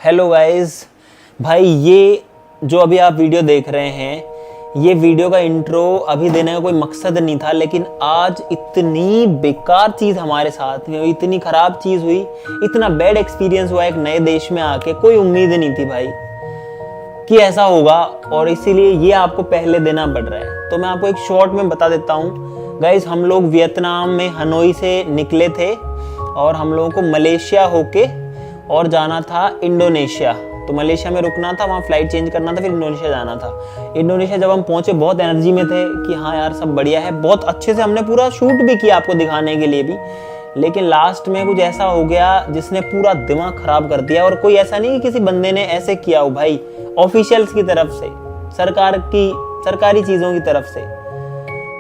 Hello guys, भाई ये जो अभी आप वीडियो देख रहे हैं, ये वीडियो का इंट्रो अभी देने का कोई मकसद नहीं था, लेकिन आज इतनी बेकार चीज़ हमारे साथ में हुई, इतनी ख़राब चीज़ हुई, इतना बैड एक्सपीरियंस हुआ एक नए देश में आके, कोई उम्मीद नहीं थी भाई कि ऐसा होगा, और इसीलिए ये आपको पहले देना पड़ रहा है। तो मैं आपको एक शॉर्ट में बता देता हूँ गाइस। हम लोग वियतनाम में हनोई से निकले थे और हम लोगों को मलेशिया होके और जाना था इंडोनेशिया। तो मलेशिया में रुकना था, वहाँ फ्लाइट चेंज करना था, फिर इंडोनेशिया जाना था। इंडोनेशिया जब हम पहुंचे बहुत एनर्जी में थे कि हाँ यार सब बढ़िया है, बहुत अच्छे से हमने पूरा शूट भी किया आपको दिखाने के लिए भी, लेकिन लास्ट में कुछ ऐसा हो गया जिसने पूरा दिमाग खराब कर दिया। और कोई ऐसा नहीं कि किसी बंदे ने ऐसे किया हो भाई, ऑफिशियल्स की तरफ से, सरकारी चीज़ों की तरफ से,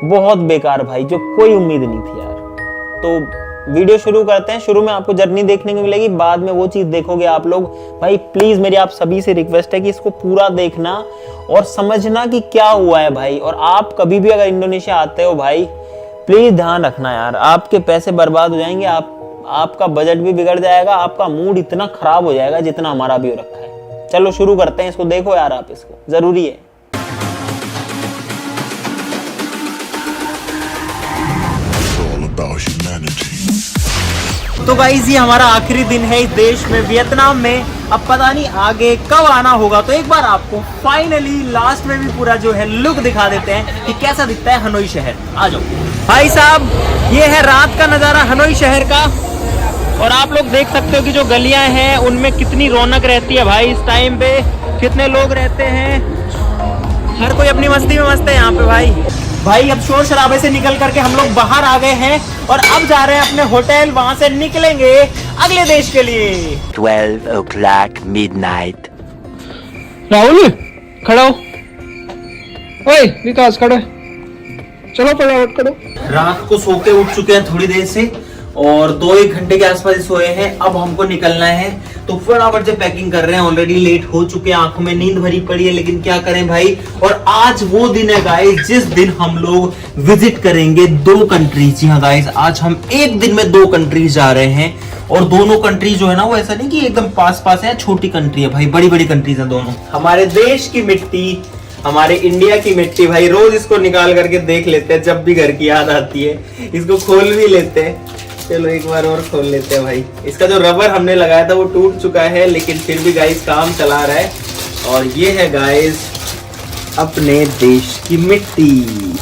बहुत बेकार भाई, जो कोई उम्मीद नहीं थी यार। तो वीडियो शुरू करते हैं। शुरू में आपको जर्नी देखने को मिलेगी, बाद में वो चीज़ देखोगे आप लोग। भाई प्लीज़ मेरी आप सभी से रिक्वेस्ट है कि इसको पूरा देखना और समझना कि क्या हुआ है भाई। और आप कभी भी अगर इंडोनेशिया आते हो भाई, प्लीज़ ध्यान रखना यार, आपके पैसे बर्बाद हो जाएंगे, आपका बजट भी बिगड़ जाएगा, आपका मूड इतना ख़राब हो जाएगा जितना हमारा भी हो रखा है। चलो शुरू करते हैं, इसको देखो यार आप, इसको ज़रूरी है। तो गाइस ये हमारा आखिरी दिन है इस देश में, वियतनाम में। अब पता नहीं आगे कब आना होगा, तो एक बार आपको फाइनली लास्ट में भी पूरा जो है लुक दिखा देते हैं कि कैसा दिखता है हनोई शहर। आ जाओ भाई साहब, ये है रात का नज़ारा हनोई शहर का, और आप लोग देख सकते हो कि जो गलियां हैं उनमें कितनी रौनक रहती है भाई। इस टाइम पे कितने लोग रहते हैं, हर कोई अपनी मस्ती में मस्त है यहाँ पे भाई। अब शोर शराबे से निकल करके हम लोग बाहर आ गए हैं और अब जा रहे हैं अपने होटल, वहां से निकलेंगे अगले देश के लिए। 12 o'clock midnight। राहुल खड़ा हो, ओए विकास खड़ो, चलो फटाफट करो। रात को सो के उठ चुके हैं थोड़ी देर से, और 2-1 घंटे के आसपास सोए हैं। अब हमको निकलना है, तो फटाफट से पैकिंग कर रहे हैं। ऑलरेडी लेट हो चुके हैं, आंखों में नींद भरी पड़ी है, लेकिन क्या करें भाई। और आज वो दिन है गाइस जिस दिन हम लोग विजिट करेंगे 2 कंट्रीज। जी हाँ गाइस, आज हम एक दिन में 2 कंट्रीज जा रहे हैं, और दोनों कंट्रीज जो है ना वो ऐसा नहीं कि एकदम पास है, छोटी कंट्री है भाई, बड़ी बड़ी कंट्रीज है दोनों। हमारे देश की मिट्टी, हमारे इंडिया की मिट्टी भाई, रोज इसको निकाल करके देख लेते हैं जब भी घर की याद आती है, इसको खोल भी लेते हैं। चलो एक बार और खोल लेते हैं भाई। इसका जो रबर हमने लगाया था वो टूट चुका है, लेकिन फिर भी गाइस काम चला रहा है। और ये है गाइस अपने देश की मिट्टी,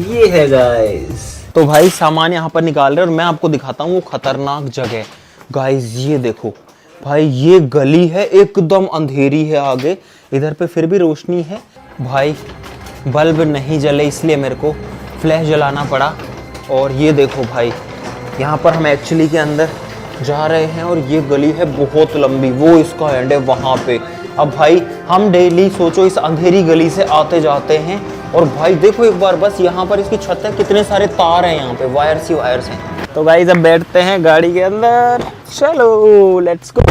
ये है गाइस। तो भाई सामान यहाँ पर निकाल रहे हैं और मैं आपको दिखाता हूँ वो खतरनाक जगह। गाइस ये देखो भाई, ये गली है एकदम अंधेरी है, आगे इधर पे फिर भी रोशनी है भाई, बल्ब नहीं जले इसलिए मेरे को फ्लैश जलाना पड़ा। और ये देखो भाई, यहाँ पर हम एक्चुअली के अंदर जा रहे हैं और ये गली है बहुत लंबी, वो इसका एंड है वहाँ पे। अब भाई हम डेली सोचो इस अंधेरी गली से आते जाते हैं, और भाई देखो एक बार बस यहाँ पर इसकी छत है, कितने सारे तार हैं यहाँ पे, वायर्स ही वायर्स हैं। तो गाइस अब बैठते हैं गाड़ी के अंदर, चलो लेट्स गो।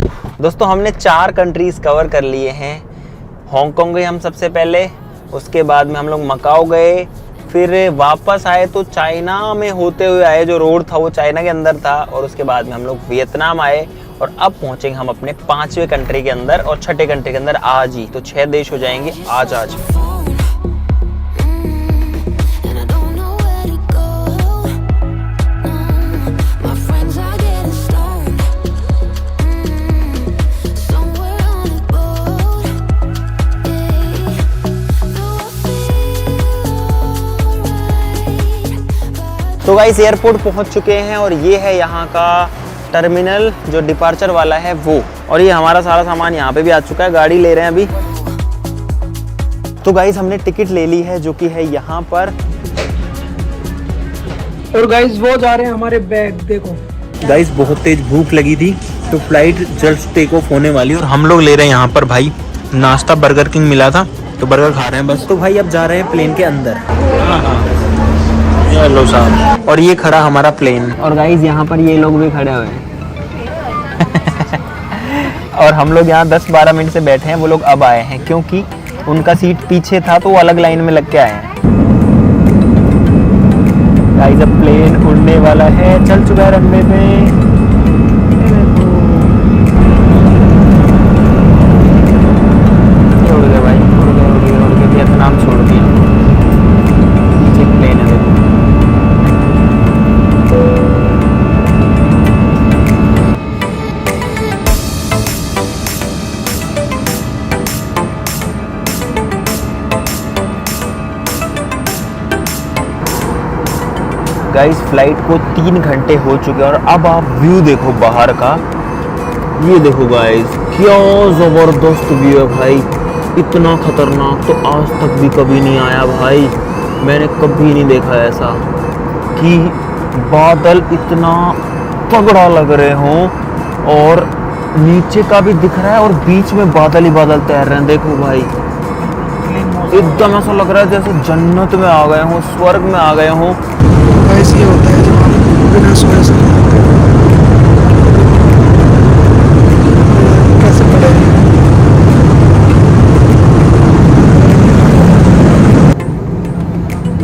दोस्तों हमने 4 कंट्रीज कवर कर लिए हैं। हांगकांग गए हम सबसे पहले, उसके बाद में हम लोग मकाओ गए, फिर वापस आए तो चाइना में होते हुए आए, जो रोड था वो चाइना के अंदर था, और उसके बाद में हम लोग वियतनाम आए, और अब पहुंचेंगे हम अपने 5वें कंट्री के अंदर और 6ठे कंट्री के अंदर आज ही। तो 6 देश हो जाएंगे आज। तो गाइस एयरपोर्ट पहुंच चुके हैं, और ये है यहाँ का टर्मिनल जो डिपार्चर वाला है वो, और ये हमारा सारा सामान यहाँ पे भी आ चुका है, गाड़ी ले रहे हैं अभी। तो गाइस हमने टिकट ले ली है जो कि है यहाँ पर, और गाइस वो जा रहे हैं हमारे बैग देखो। गाइस बहुत तेज भूख लगी थी, तो फ्लाइट जस्ट टेक ऑफ होने वाली, और हम लोग ले रहे हैं यहाँ पर भाई नाश्ता, बर्गर किंग मिला था तो बर्गर खा रहे हैं बस। तो भाई अब जा रहे हैं प्लेन के अंदर। हेलो साहब, और ये खड़ा हमारा प्लेन, और गाइस यहाँ पर ये लोग भी खड़े हुए हैं और हम लोग यहाँ 10-12 मिनट से बैठे हैं, वो लोग अब आए हैं क्योंकि उनका सीट पीछे था तो वो अलग लाइन में लग के आए हैं। गाइस अब प्लेन उड़ने वाला है, चल चुका है रनवे पे। गाइस फ्लाइट को 3 घंटे हो चुके हैं और अब आप व्यू देखो बाहर का। ये देखो गाइस, क्या ज़बरदस्त व्यू है भाई। इतना खतरनाक तो आज तक भी कभी नहीं आया भाई। मैंने कभी नहीं देखा ऐसा कि बादल इतना तगड़ा लग रहे हों और नीचे का भी दिख रहा है और बीच में बादल ही बादल तैर रहे हैं। देखो भाई, एकदम ऐसा लग रहा है जैसे जन्नत में आ गए हों, स्वर्ग में आ गए हों। गाइस ये होता है जब हम बिना सोए से कैसे पड़ेगा।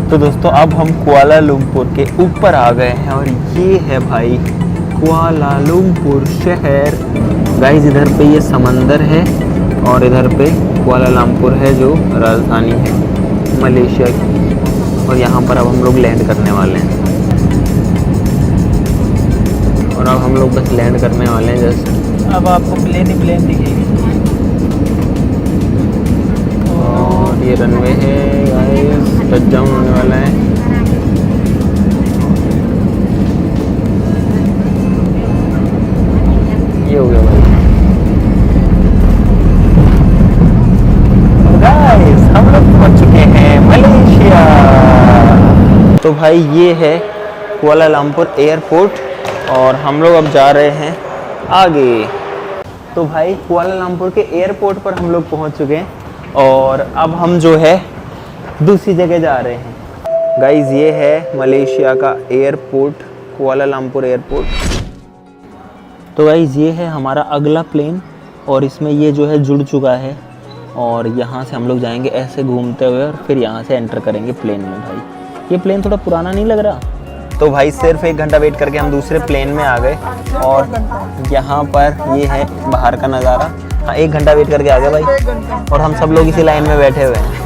तो दोस्तों अब हम कुआलालंपुर के ऊपर आ गए हैं और ये है भाई कुआलालंपुर शहर। गाइस इधर पे ये समंदर है और इधर पे कुआलालंपुर है जो राजधानी है मलेशिया की। और यहाँ पर अब हम लोग लैंड करने वाले हैं और अब हम लोग बस लैंड करने वाले हैं जस्ट। अब आपको प्लेन ही प्लेन दिखेगी। और ये रनवे है गाइस, टच डाउन होने वाला है। ये हो गया भाई। गाइस हम लोग पहुंच चुके हैं मलेशिया। तो भाई ये है कुआलालंपुर एयरपोर्ट और हम लोग अब जा रहे हैं आगे। तो भाई कुआलालंपुर के एयरपोर्ट पर हम लोग पहुंच चुके हैं और अब हम जो है दूसरी जगह जा रहे हैं। गाइस ये है मलेशिया का एयरपोर्ट, कुआलालंपुर एयरपोर्ट। तो गाइस ये है हमारा अगला प्लेन और इसमें ये जो है जुड़ चुका है और यहाँ से हम लोग जाएंगे ऐसे घूमते हुए और फिर यहाँ से एंटर करेंगे प्लेन में। भाई ये प्लेन थोड़ा पुराना नहीं लग रहा? तो भाई सिर्फ 1 घंटा वेट करके हम दूसरे प्लेन में आ गए और यहाँ पर ये है बाहर का नज़ारा। हाँ 1 घंटा वेट करके आ गए भाई और हम सब लोग इसी लाइन में बैठे हुए हैं।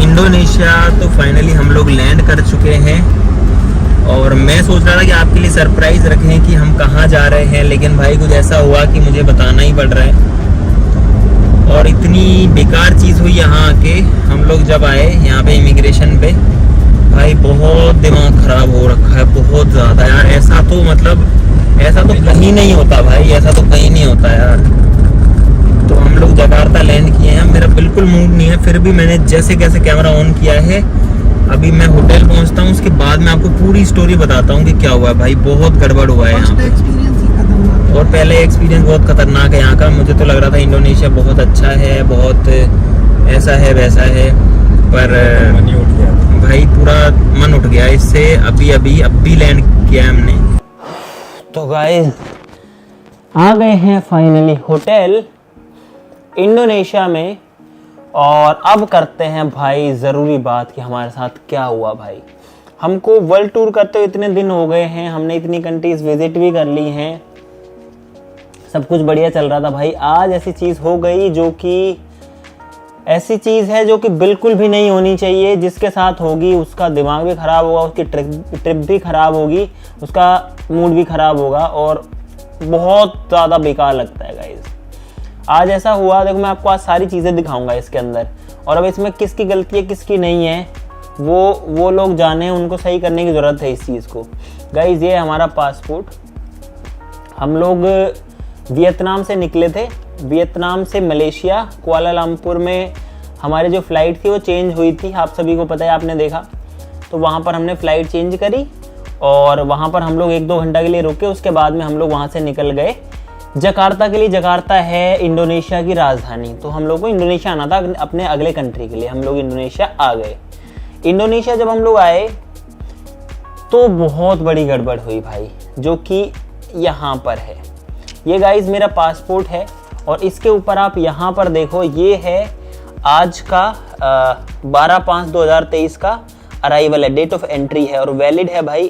इंडोनेशिया तो फाइनली हम लोग लैंड कर चुके हैं और मैं सोच रहा था कि आपके लिए सरप्राइज रखें कि हम कहाँ जा रहे हैं, लेकिन भाई कुछ ऐसा हुआ कि मुझे बताना ही पड़ रहा है। और इतनी बेकार चीज़ हुई यहाँ आके। हम लोग जब आए यहाँ पे इमिग्रेशन पे, भाई बहुत दिमाग ख़राब हो रखा है, बहुत ज़्यादा यार। ऐसा तो मतलब ऐसा तो कहीं नहीं होता भाई, ऐसा तो कहीं नहीं होता यार। तो हम लोग जकार्ता लैंड किए हैं। मेरा बिल्कुल मूड नहीं है, फिर भी मैंने जैसे कैसे कैमरा ऑन किया है। अभी मैं होटल पहुंचता हूं, उसके बाद मैं आपको पूरी स्टोरी बताता हूं कि क्या हुआ है। भाई बहुत गड़बड़ हुआ है यहाँ पे और पहले एक्सपीरियंस बहुत खतरनाक है यहाँ का। मुझे तो लग रहा था इंडोनेशिया बहुत अच्छा है, बहुत ऐसा है वैसा है, पर भाई पूरा मन उठ गया इससे। अभी लैंड किया है हमने। तो गाइस आ गए हैं फाइनली होटल इंडोनेशिया में और अब करते हैं भाई ज़रूरी बात कि हमारे साथ क्या हुआ। भाई हमको वर्ल्ड टूर करते हुए इतने दिन हो गए हैं, हमने इतनी कंट्रीज विजिट भी कर ली हैं, सब कुछ बढ़िया चल रहा था। भाई आज ऐसी चीज़ हो गई जो कि ऐसी चीज़ है जो कि बिल्कुल भी नहीं होनी चाहिए। जिसके साथ होगी उसका दिमाग भी ख़राब होगा, उसकी ट्रिप भी ख़राब होगी, उसका मूड भी ख़राब होगा और बहुत ज़्यादा बेकार लगता है गाइस। आज ऐसा हुआ, देखो मैं आपको आज सारी चीज़ें दिखाऊंगा इसके अंदर और अब इसमें किसकी गलती है किसकी नहीं है वो लोग जाने, उनको सही करने की ज़रूरत है इस चीज़ को। गाइस ये है हमारा पासपोर्ट। हम लोग वियतनाम से निकले थे, वियतनाम से मलेशिया। कुआलालंपुर में हमारी जो फ़्लाइट थी वो चेंज हुई थी, आप सभी को पता है, आपने देखा। तो वहाँ पर हमने फ़्लाइट चेंज करी और वहाँ पर हम लोग 1-2 घंटा के लिए रुके। उसके बाद में हम लोग वहाँ से निकल गए जकार्ता के लिए। जकार्ता है इंडोनेशिया की राजधानी। तो हम लोग को इंडोनेशिया आना था अपने अगले कंट्री के लिए। हम लोग इंडोनेशिया आ गए। इंडोनेशिया जब हम लोग आए तो बहुत बड़ी गड़बड़ हुई भाई, जो कि यहाँ पर है। ये गाइज मेरा पासपोर्ट है और इसके ऊपर आप यहाँ पर देखो, ये है आज का 12/5/2023 का अराइवल है, डेट ऑफ एंट्री है और वैलिड है भाई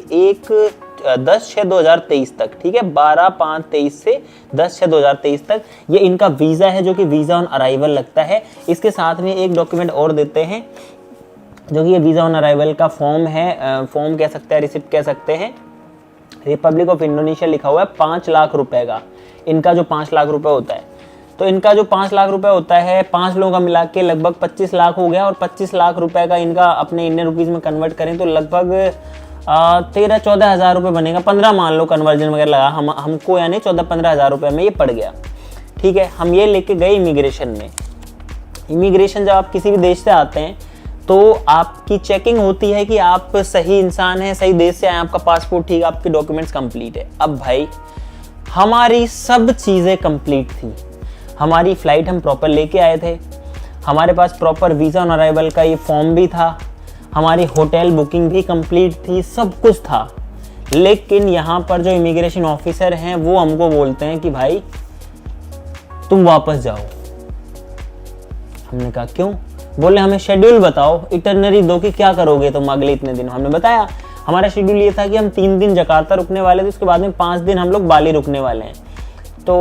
10/6/2023 तक, ठीक है, 12/5/23 से 10/6/2023 तक। ये इनका वीज़ा है जो कि वीज़ा ऑन अराइवल लगता है। इसके साथ में एक डॉक्यूमेंट और देते हैं जो कि ये वीज़ा ऑन अराइवल का फॉर्म है, फॉर्म कह सकते हैं, रिसिप्ट कह सकते हैं। रिपब्लिक ऑफ इंडोनेशिया लिखा हुआ है 5 लाख रुपए का, इनका जो 5 लाख रुपए होता है। तो इनका जो 5 लाख रुपए होता है 5 लोगों का मिला के लगभग 25 लाख हो गया और 25 लाख रुपए का इनका अपने इंडियन रुपीज़ में कन्वर्ट करें तो लगभग 13-14 हज़ार रुपये बनेगा। 15 मान लो कन्वर्जन वगैरह लगा हमको, यानी 14-15 हज़ार रुपये में ये पड़ गया। ठीक है, हम ये लेके गए इमिग्रेशन में। इमिग्रेशन जब आप किसी भी देश से आते हैं तो आपकी चेकिंग होती है कि आप सही इंसान हैं, सही देश से आए, आपका पासपोर्ट ठीक है, आपके डॉक्यूमेंट्स कंप्लीट है। अब भाई हमारी सब चीज़ें कंप्लीट थी, हमारी फ़्लाइट हम प्रॉपर लेके आए थे, हमारे पास प्रॉपर वीज़ा ऑन अराइवल का ये फॉर्म भी था, हमारी होटल बुकिंग भी कंप्लीट थी, सब कुछ था। लेकिन यहाँ पर जो इमिग्रेशन ऑफिसर हैं वो हमको बोलते हैं कि भाई तुम वापस जाओ। हमने कहा क्यों? बोले हमें शेड्यूल बताओ, इटरनरी दो कि क्या करोगे तुम अगले इतने दिन। हमने बताया हमारा शेड्यूल ये था कि हम 3 दिन जकार्ता रुकने वाले थे, उसके बाद में 5 दिन हम लोग बाली रुकने वाले हैं। तो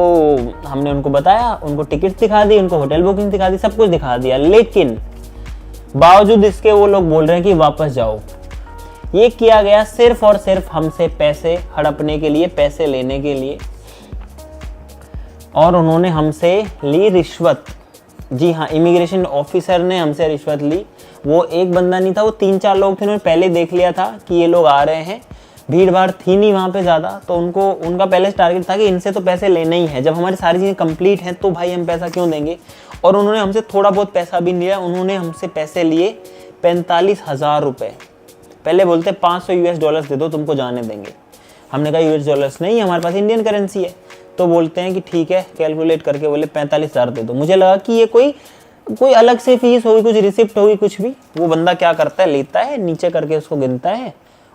हमने उनको बताया, उनको टिकट दिखा दी, उनको होटल बुकिंग दिखा दी, सब कुछ दिखा दिया। लेकिन बावजूद इसके वो लोग बोल रहे हैं कि वापस जाओ। ये किया गया सिर्फ और सिर्फ हमसे पैसे हड़पने के लिए, पैसे लेने के लिए, और उन्होंने हमसे ली रिश्वत। जी हाँ, इमिग्रेशन ऑफिसर ने हमसे रिश्वत ली। वो एक बंदा नहीं था, वो 3-4 लोग थे, उन्होंने पहले देख लिया था कि ये लोग आ रहे हैं, भीड़ भाड़ थी नहीं वहाँ पे ज़्यादा, तो उनका पहले से टारगेट था कि इनसे तो पैसे लेने ही है। जब हमारी सारी चीज़ें कंप्लीट हैं तो भाई हम पैसा क्यों देंगे। और उन्होंने हमसे थोड़ा बहुत पैसा भी नहीं लिया, उन्होंने हमसे पैसे लिए 45,000 रुपये। पहले बोलते $500 दे दो तुमको जाने देंगे। हमने कहा $US नहीं, हमारे पास इंडियन करेंसी है। तो बोलते हैं कि ठीक है, कैलकुलेट करके बोले 45,000 दे दो। मुझे लगा कि ये कोई अलग से फीस होगी, कुछ रिसिप्ट होगी, कुछ भी। वो बंदा क्या करता है, लेता है नीचे करके उसको गिनता है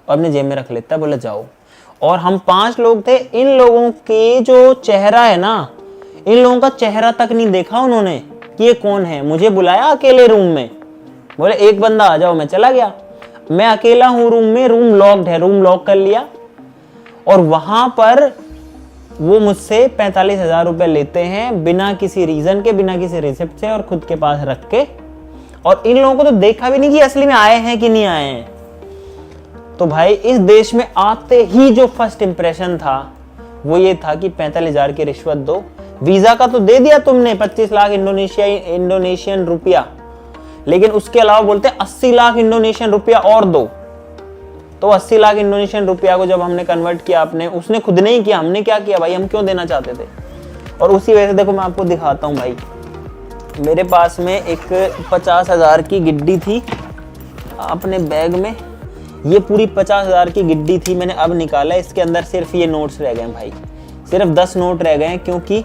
और अपने जेब में रख लेता है, बोले जाओ। और हम 5 लोग थे, इन लोगों के जो चेहरा है ना, इन लोगों का चेहरा तक नहीं देखा उन्होंने कि ये कौन है। मुझे बुलाया अकेले रूम में, बोले एक बंदा आ जाओ, मैं चला गया। मैं अकेला हूँ रूम में, रूम लॉक्ड है, रूम लॉक कर लिया। और वहां पर वो मुझसे 45,000 रुपये लेते हैं बिना किसी रीजन के, बिना किसी रिसिप्ट से, और खुद के पास रख के। और इन लोगों को तो देखा भी नहीं कि असली में आए हैं कि नहीं आए हैं। तो भाई इस देश में आते ही जो फर्स्ट इंप्रेशन था वो ये था कि 45,000 की रिश्वत दो। वीजा का तो दे दिया तुमने 25 लाख इंडोनेशियन रुपया, लेकिन उसके अलावा बोलते 80 लाख इंडोनेशियन रुपया और दो। तो 80 लाख इंडोनेशियन रुपया को जब हमने कन्वर्ट किया, आपने, उसने खुद नहीं किया, हमने क्या किया भाई, हम क्यों देना चाहते थे। और उसी वजह से देखो मैं आपको दिखाता हूँ भाई, मेरे पास में एक 50,000 की गिड्डी थी अपने बैग में। ये पूरी 50,000 की गिड्डी थी, मैंने अब निकाला। इसके अंदर सिर्फ ये नोट्स रह गए भाई, सिर्फ 10 नोट रह गए, क्योंकि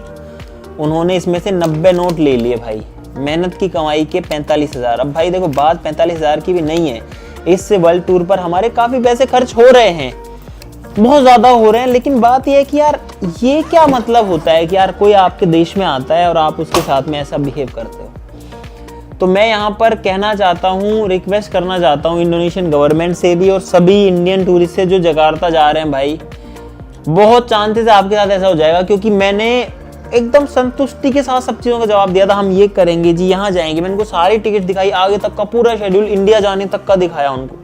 उन्होंने इसमें से 90 नोट ले लिए भाई, मेहनत की कमाई के 45,000। अब भाई देखो बात 45,000 की भी नहीं है, इससे वर्ल्ड टूर पर हमारे काफ़ी पैसे खर्च हो रहे हैं, बहुत ज़्यादा हो रहे हैं। लेकिन बात यह है कि यार ये क्या मतलब होता है कि यार कोई आपके देश में आता है और आप उसके साथ में ऐसा बिहेव करते हो। तो मैं यहाँ पर कहना चाहता हूँ, रिक्वेस्ट करना चाहता हूँ इंडोनेशियन गवर्नमेंट से भी और सभी इंडियन टूरिस्ट से जो जकार्ता जा रहे हैं भाई, बहुत चांसेस है आपके साथ ऐसा हो जाएगा। क्योंकि मैंने एकदम संतुष्टि के साथ सब चीज़ों का जवाब दिया था, हम ये करेंगे जी, यहाँ जाएंगे। मैंने उनको सारी टिकट दिखाई, आगे तक का पूरा शेड्यूल, इंडिया जाने तक का दिखाया उनको।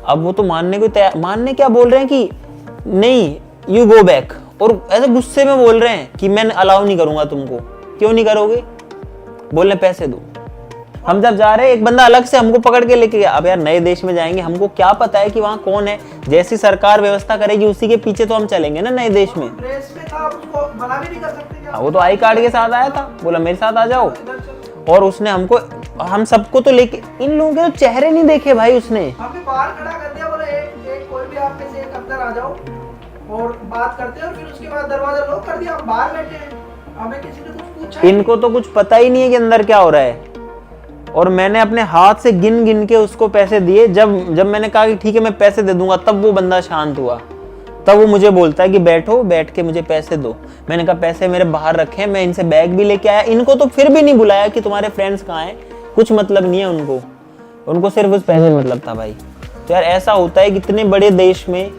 अब वो तो मानने को तैयार, मानने क्या बोल रहे हैं कि नहीं यू गो बैक, और ऐसे गुस्से में बोल रहे हैं कि मैं अलाउ नहीं करूंगा तुमको। क्यों नहीं करोगे? बोलने पैसे दो। हम जब जा रहे हैं, एक बंदा अलग से हमको पकड़ के लेके गया। अब यार नए देश में जाएंगे, हमको क्या पता है कि वहाँ कौन है। जैसी सरकार व्यवस्था करेगी उसी के पीछे तो हम चलेंगे ना नए देश में। वो तो आई कार्ड के साथ आया था, बोला मेरे साथ आ जाओ। और उसने हमको, हम सबको तो लेके, इन लोगों के तो चेहरे नहीं देखे भाई उसने। हमें बाहर खड़ा कर दिया, बोला एक कोई भी आप में से एक अंदर आ जाओ और बात करते हैं, और फिर उसके बाद दरवाजा लॉक कर दिया, हम बाहर बैठे हैं, हमें किसी ने कुछ पूछा। इनको तो कुछ पता ही नहीं है कि अंदर क्या हो रहा है। और मैंने अपने हाथ से गिन गिन के उसको पैसे दिए। जब मैंने कहा कि ठीक है मैं पैसे दे दूंगा, तब वो बंदा शांत हुआ, तब वो मुझे बोलता है कि बैठो, बैठ के मुझे पैसे दो। मैंने कहा पैसे मेरे बाहर रखे हैं, मैं इनसे बैग भी लेके आया। इनको तो फिर भी नहीं बुलाया कि तुम्हारे फ्रेंड्स कहाँ हैं, कुछ मतलब नहीं है उनको सिर्फ उस पैसे मतलब था भाई। तो यार ऐसा होता है कि इतने बड़े देश में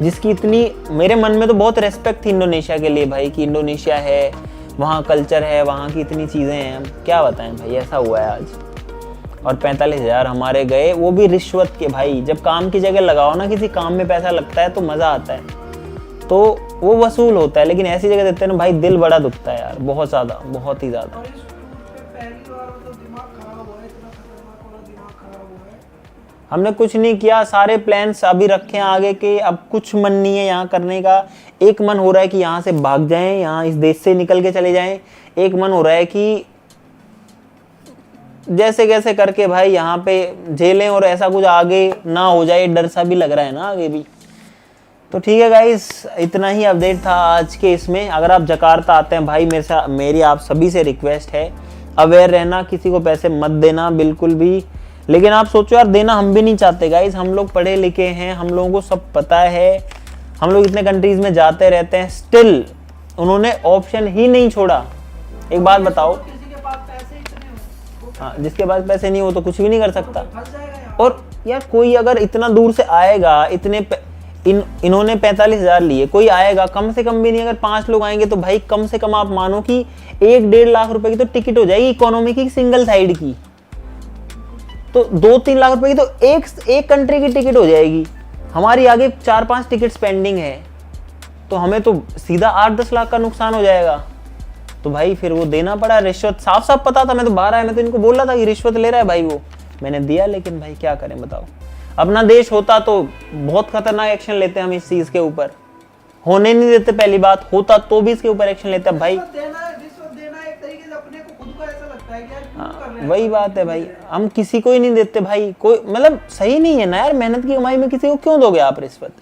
जिसकी इतनी, मेरे मन में तो बहुत रेस्पेक्ट थी इंडोनेशिया के लिए भाई, कि इंडोनेशिया है, वहाँ कल्चर है, वहाँ की इतनी चीज़ें हैं, हम क्या बताएं भाई, ऐसा हुआ है आज। और 45,000 हमारे गए, वो भी रिश्वत के भाई। जब काम की जगह लगाओ ना, किसी काम में पैसा लगता है तो मज़ा आता है, तो वो वसूल होता है। लेकिन ऐसी जगह देते हैं ना भाई, दिल बड़ा दुखता है यार, बहुत ज़्यादा, बहुत ही ज़्यादा। और इस टूर पे पहली बार मतलब दिमाग खराब हुआ है, इतना खतरनाक वाला दिमाग खराब हुआ है। हमने कुछ नहीं किया, सारे प्लान्स अभी रखे हैं आगे के। अब कुछ मन नहीं है यहाँ करने का। एक मन हो रहा है कि यहाँ से भाग जाएं, यहाँ इस देश से निकल के चले जाएं। एक मन हो रहा है कि जैसे कैसे करके भाई यहाँ पे झेलें और ऐसा कुछ आगे ना हो जाए, डर सा भी लग रहा है ना आगे भी। तो ठीक है गाइस, इतना ही अपडेट था आज के इसमें। अगर आप जकार्ता आते हैं भाई, मेरी आप सभी से रिक्वेस्ट है, अवेयर रहना, किसी को पैसे मत देना बिल्कुल भी। लेकिन आप सोचो यार, देना हम भी नहीं चाहते गाइस, हम लोग पढ़े लिखे हैं, हम लोगों को सब पता है, हम लोग इतने कंट्रीज में जाते रहते हैं, स्टिल उन्होंने ऑप्शन ही नहीं छोड़ा। एक बात बताओ, किसी के पास पैसे इतने हो, हाँ, जिसके पास पैसे नहीं हो तो कुछ भी नहीं कर सकता। फंस जाएगा यहाँ। और यार कोई अगर इतना दूर से आएगा, इन्होंने 45,000 लिए, कोई आएगा, कम से कम भी नहीं, अगर 5 लोग आएंगे तो भाई कम से कम आप मानो कि 1-1.5 लाख रुपए की तो टिकट हो जाएगी इकोनॉमी की, सिंगल साइड की। तो 2-3 लाख रुपए की तो एक कंट्री की टिकट हो जाएगी। हमारी आगे 4-5 टिकट पेंडिंग है, तो हमें तो सीधा 8-10 लाख का नुकसान हो जाएगा। तो भाई फिर वो देना पड़ा रिश्वत, साफ साफ पता था। मैं तो बाहर आया, मैं तो इनको बोल रहा था कि रिश्वत ले रहा है भाई वो, मैंने दिया। लेकिन भाई क्या करें बताओ, अपना देश होता तो बहुत खतरनाक एक्शन लेते हम इस चीज के ऊपर। होने नहीं देते, पहली बात, होता तो भी इसके ऊपर एक्शन लेते भाई। रिश्वत देना एक तरीके से अपने को खुद को ऐसा लगता है कि यार क्यों कर रहे हैं। वही बात है भाई, हम किसी को ही नहीं देते भाई, कोई मतलब सही नहीं है ना यार, मेहनत की कमाई में किसी को क्यों दोगे आप रिश्वत।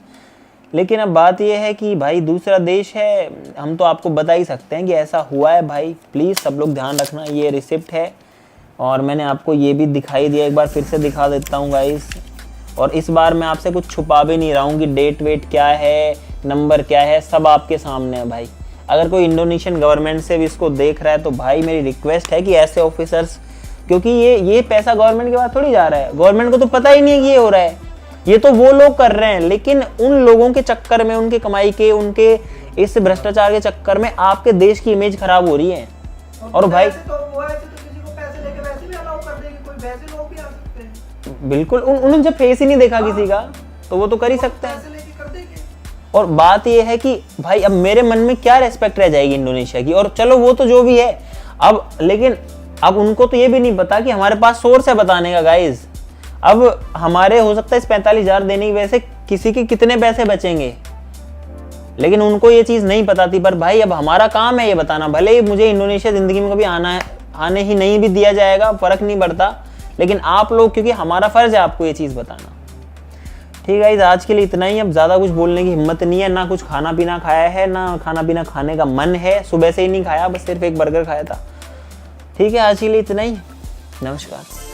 लेकिन अब बात यह है कि भाई दूसरा देश है, हम तो आपको बता ही सकते हैं कि ऐसा हुआ है भाई। प्लीज़ सब लोग ध्यान रखना, ये रिसिप्ट है और मैंने आपको ये भी दिखाई दिया, एक बार फिर से दिखा देता हूँ गाइस। और इस बार मैं आपसे कुछ छुपा भी नहीं रहा हूँ कि डेट वेट क्या है, नंबर क्या है, सब आपके सामने है भाई। अगर कोई इंडोनेशियन गवर्नमेंट से भी इसको देख रहा है तो भाई मेरी रिक्वेस्ट है कि ऐसे ऑफिसर्स, क्योंकि ये पैसा गवर्नमेंट के पास थोड़ी जा रहा है, गवर्नमेंट को तो पता ही नहीं है कि ये हो रहा है, ये तो वो लोग कर रहे हैं। लेकिन उन लोगों के चक्कर में, उनके कमाई के, उनके इस भ्रष्टाचार के चक्कर में आपके देश की इमेज खराब हो रही है। और भाई तो वो ऐसे तो किसी को पैसे लेके वैसे भी अलाउ कर देंगे, कोई वैसे लोग भी आ सकते हैं। बिल्कुल, उन्होंने जब फेस ही नहीं देखा किसी का तो वो तो कर ही सकते हैं। पैसे लेके कर देंगे। और बात ये है कि भाई अब मेरे मन में क्या रेस्पेक्ट रह जाएगी इंडोनेशिया की। और चलो वो तो जो भी है अब, लेकिन अब उनको तो ये भी नहीं पता कि हमारे पास सोर्स है बताने का गाइज। अब हमारे हो सकता है इस 45,000 देने की वजह से किसी के कितने पैसे बचेंगे, लेकिन उनको ये चीज़ नहीं पता थी। पर भाई अब हमारा काम है ये बताना, भले ही मुझे इंडोनेशिया ज़िंदगी में कभी आने ही नहीं भी दिया जाएगा, फ़र्क नहीं पड़ता, लेकिन आप लोग, क्योंकि हमारा फ़र्ज़ है आपको ये चीज़ बताना। ठीक है, आज के लिए इतना ही। अब ज़्यादा कुछ बोलने की हिम्मत नहीं है, ना कुछ खाना पीना खाया है, ना खाना पीना खाने का मन है, सुबह से ही नहीं खाया, बस सिर्फ एक बर्गर खाया था। ठीक है, आज के लिए इतना ही, नमस्कार।